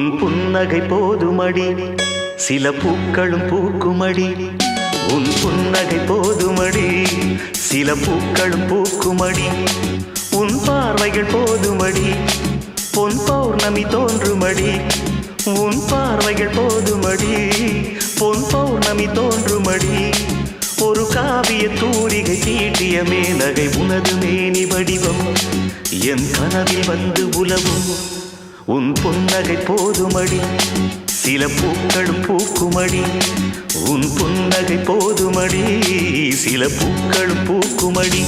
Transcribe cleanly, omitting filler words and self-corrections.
உன் புன்னகை போதுமடி, சில பூக்களும் பூக்குமடி. உன் புன்னகை போதுமடி, சில பூக்களும் பூக்குமடி. உன் பார்வைகள் போதுமடி, பொன் பௌர்ணமி தோன்றுமடி. உன் பார்வைகள் போதுமடி, பொன் பௌர்ணமி தோன்றுமடி. ஒரு காவிய தூரிகை தீட்டிய மேனகை உனது மேனி வடிவம் என் கனவில் வந்து உலவும். உன் புன்னகை போதுமடி, சில பூக்களும் பூக்குமடி. உன் புன்னகை போதுமடி, சில பூக்களும் பூக்குமடி.